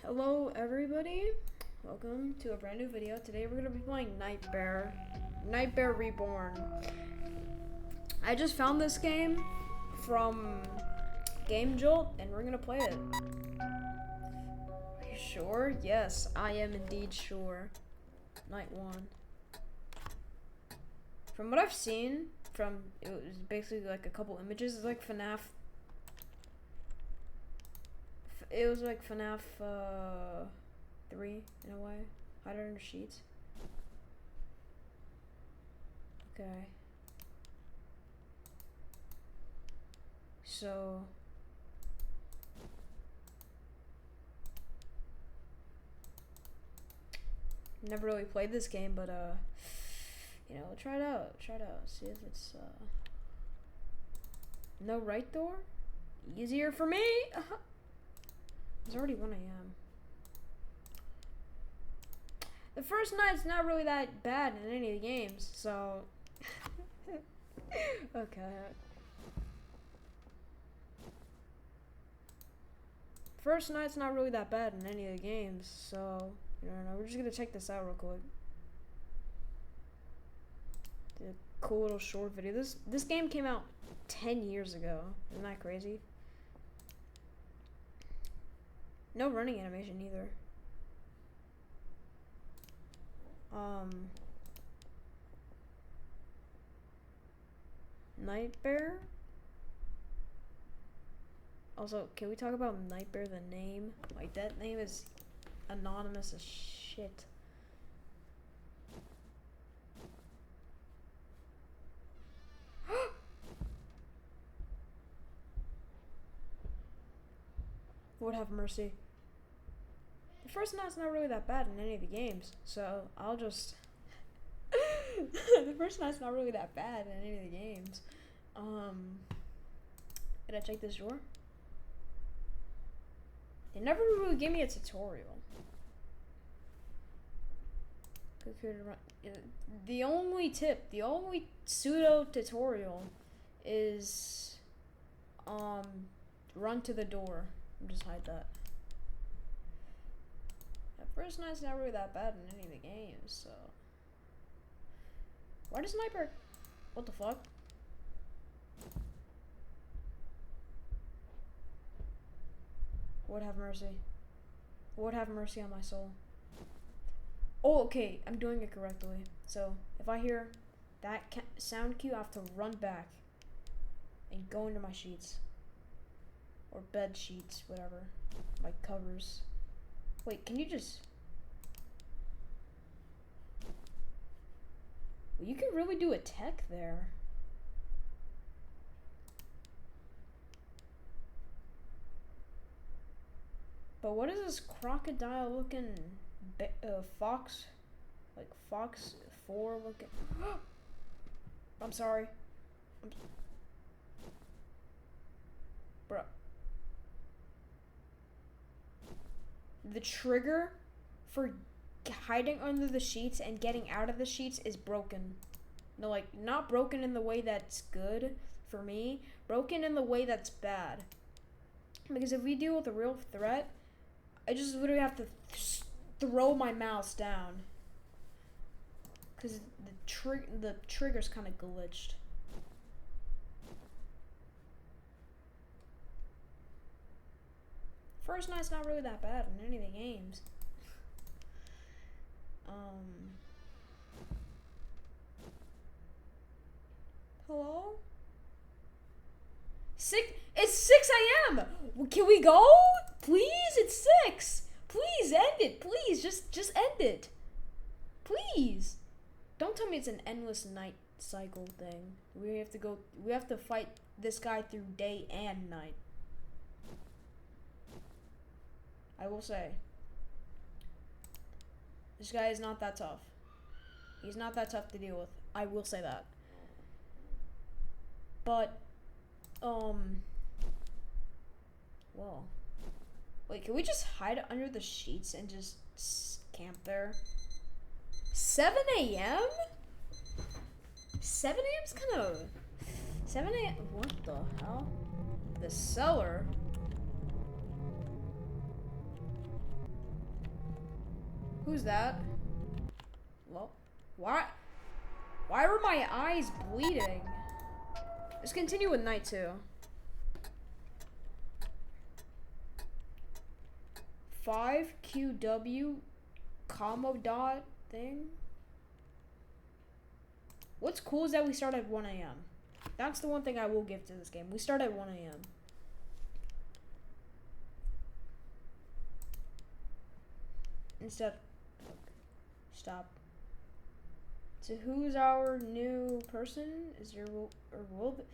Hello everybody, welcome to a brand new video. Today we're going to be playing Nightmare Reborn. I just found this game from Game Jolt and we're going to play it. Are you sure? Yes, I am indeed sure. Night 1. From what I've seen, it was basically like a couple images, it's like FNAF. It was like FNAF 3 in a way. Hide under sheets. Okay. So never really played this game, but you know, try it out. See if it's no right door? Easier for me. It's already 1 a.m. The first night's not really that bad in any of the games, so okay. First night's not really that bad in any of the games, so we're just gonna check this out real quick. The cool little short video. This game came out 10 years ago. Isn't that crazy? No running animation either. Nightbear? Also, can we talk about Nightbear, the name? Like, that name is anonymous as shit. Lord have mercy. The first night's not really that bad in any of the games, so I'll just... The first night's not really that bad in any of the games. Did I check this drawer? They never really gave me a tutorial. The only pseudo tutorial is run to the door. Just hide that. The first night's not really that bad in any of the games, so. Why does Sniper? What the fuck? Lord have mercy. Lord have mercy on my soul. Oh, okay, I'm doing it correctly. So, if I hear that sound cue, I have to run back and go into my sheets. Or bed sheets, whatever. My covers. Wait, can you just... Well, you can really do a tech there. But what is this crocodile looking fox? Like Fox 4 looking... I'm sorry. Bruh. The trigger for hiding under the sheets and getting out of the sheets is broken. No, like, not broken in the way that's good for me, broken in the way that's bad. Because if we deal with a real threat, I just literally have to throw my mouse down. Because the trigger's kind of glitched. First night's not really that bad in any of the games. Hello? It's 6 a.m. Can we go? Please, it's 6. Please end it. Please, just end it. Please. Don't tell me it's an endless night cycle thing. We have to fight this guy through day and night. I will say, this guy is not that tough. He's not that tough to deal with. I will say that. But, well, wait, can we just hide under the sheets and just camp there? 7 a.m.? 7 a.m.'s kind of... 7 a.m.? What the hell? The cellar? Who's that? Well, why are my eyes bleeding? Let's continue with night 2. 5QW combo dot thing. What's cool is that we start at 1 a.m. That's the one thing I will give to this game. We start at 1 a.m. Instead, stop. So who's our new person? Is there will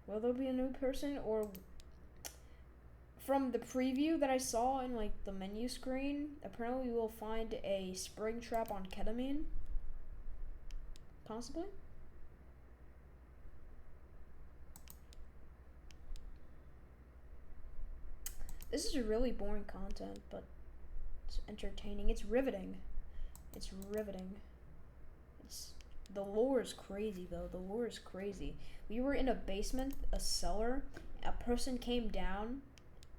there be a new person, or from the preview that I saw in like the menu screen, apparently we will find a spring trap on ketamine. Possibly. This is really boring content, but it's entertaining. It's riveting. It's riveting. The lore is crazy though. The lore is crazy. We were in a basement, a cellar. A person came down.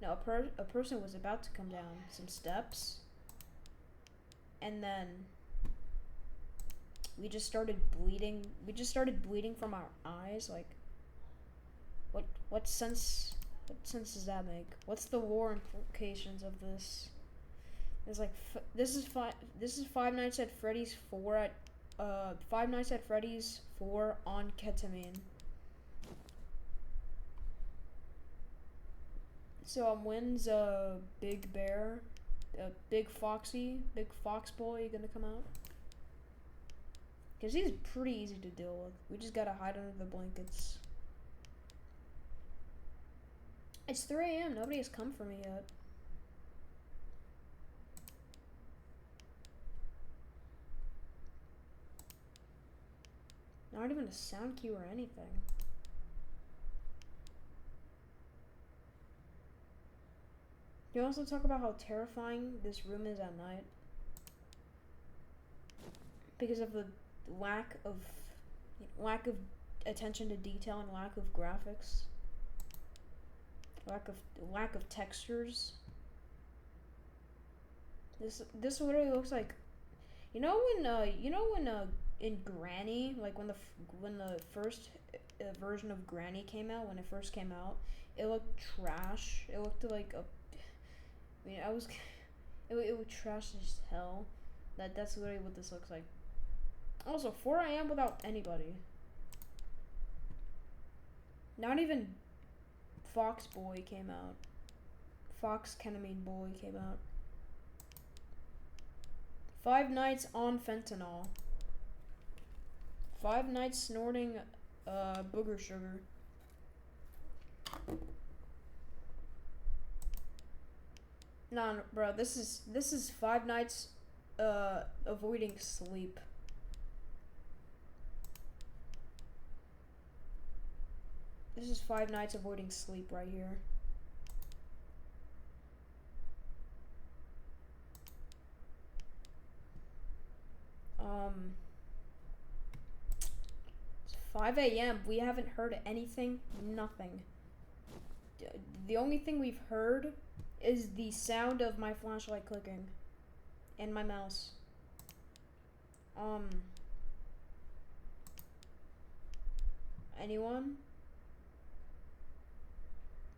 No, a person was about to come down some steps. And then we just started bleeding. We just started bleeding from our eyes. Like, what sense? What sense does that make? What's the lore implications of this? It's like this is Five Nights at Freddy's 4 at Five Nights at Freddy's 4 on ketamine. So when's Big Bear, Big Foxy, Big Fox Boy gonna come out? Cause he's pretty easy to deal with. We just gotta hide under the blankets. It's 3 a.m. Nobody has come for me yet. Not even a sound cue or anything. You also talk about how terrifying this room is at night. Because of the lack of attention to detail and lack of graphics. Lack of textures. This literally looks like, you know when in Granny, like when the first version of Granny came out, when it first came out, it looked trash. It looked like a, I mean, it was trash as hell. That's literally what this looks like. Also, 4 a.m. without anybody. Not even Fox Boy came out. Fox Ketamine Boy came out. 5 Nights on fentanyl. 5 Nights snorting booger sugar. Nah, bro, this is 5 Nights avoiding sleep. This is 5 Nights avoiding sleep right here. It's 5 a.m. We haven't heard anything. Nothing. The only thing we've heard is the sound of my flashlight clicking and my mouse. Anyone?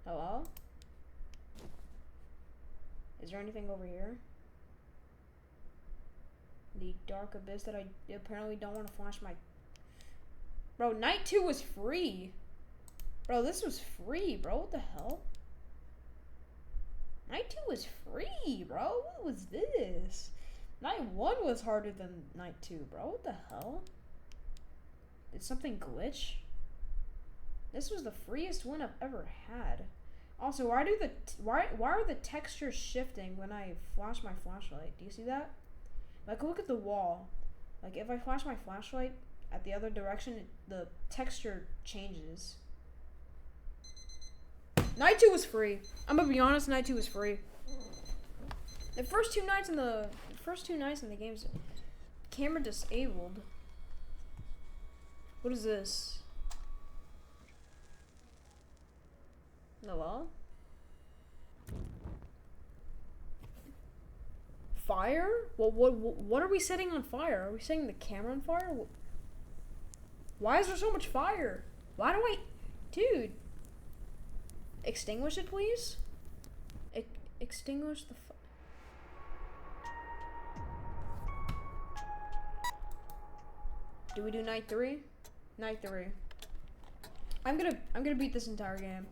Hello? Is there anything over here? The dark abyss that I apparently don't want to flash my... Bro, night 2 was free. Bro, this was free, bro. What the hell? Night 2 was free, bro. What was this? Night 1 was harder than night 2, bro. What the hell? Did something glitch? This was the freest one I've ever had. Also, why are the textures shifting when I flash my flashlight? Do you see that? Like, look at the wall. Like, if I flash my flashlight at the other direction, the texture changes. Night 2 was free. I'm gonna be honest, Night 2 was free. The first two nights in the game's camera disabled. What is this? Hello? fire? What are we setting on fire? Are we setting the camera on fire? Why is there so much fire? Why do I... Dude. Extinguish it, please? Extinguish the... Do we do night 3? Night 3. I'm gonna beat this entire game.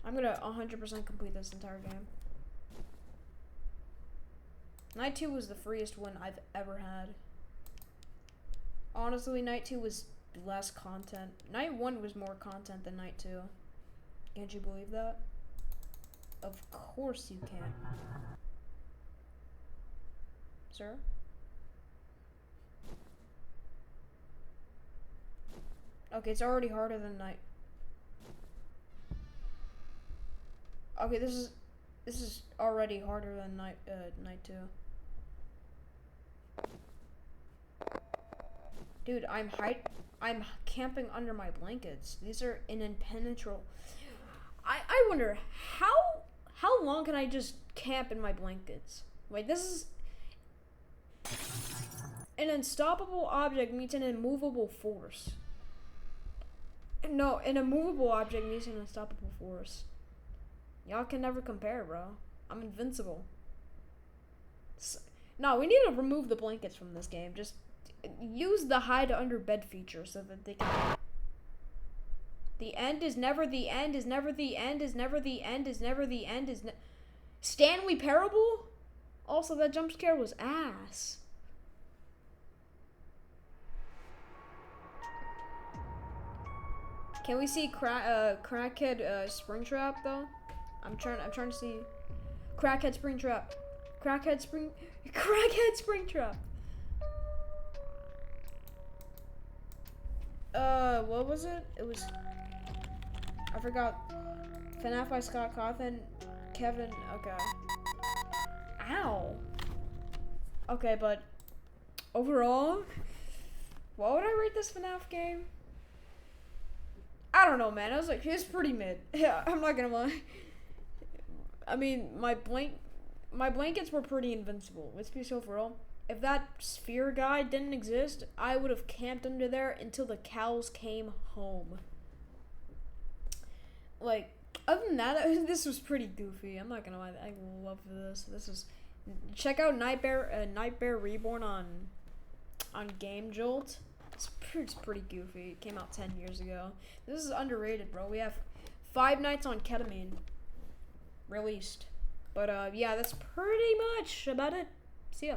I'm gonna 100% complete this entire game. Night 2 was the freest one I've ever had. Honestly, Night 2 was less content. Night 1 was more content than Night 2. Can't you believe that? Of course you can. Sir? Okay, it's already harder than Night. Okay, this is already harder than Night 2. Dude, I'm camping under my blankets. These are an impenetrable. I wonder how long can I just camp in my blankets? Wait, this is an unstoppable object meets an immovable force. No, an immovable object meets an unstoppable force. Y'all can never compare, bro. I'm invincible. No, we need to remove the blankets from this game. Just use the hide under bed feature so that they can... The end is never the end is never the end is never the end is never the end is Stanley Parable? Also, that jump scare was ass. Can we see Crackhead Springtrap though? I'm trying to see Crackhead Springtrap. Crackhead Springtrap. What was it? It was, I forgot. FNAF by Scott Cawthon. Kevin, okay. Ow. Okay, but overall, what would I rate this FNAF game? I don't know, man. I was like, it's pretty mid. Yeah, I'm not gonna lie. I mean, my blankets were pretty invincible. Let's be so for real. If that sphere guy didn't exist, I would have camped under there until the cows came home. Like, other than that, this was pretty goofy. I'm not gonna lie. I love this. This is... Check out Nightmare Reborn on Game Jolt. It's pretty goofy. It came out 10 years ago. This is underrated, bro. We have Five Nights on Ketamine released. But, yeah, that's pretty much about it. See ya.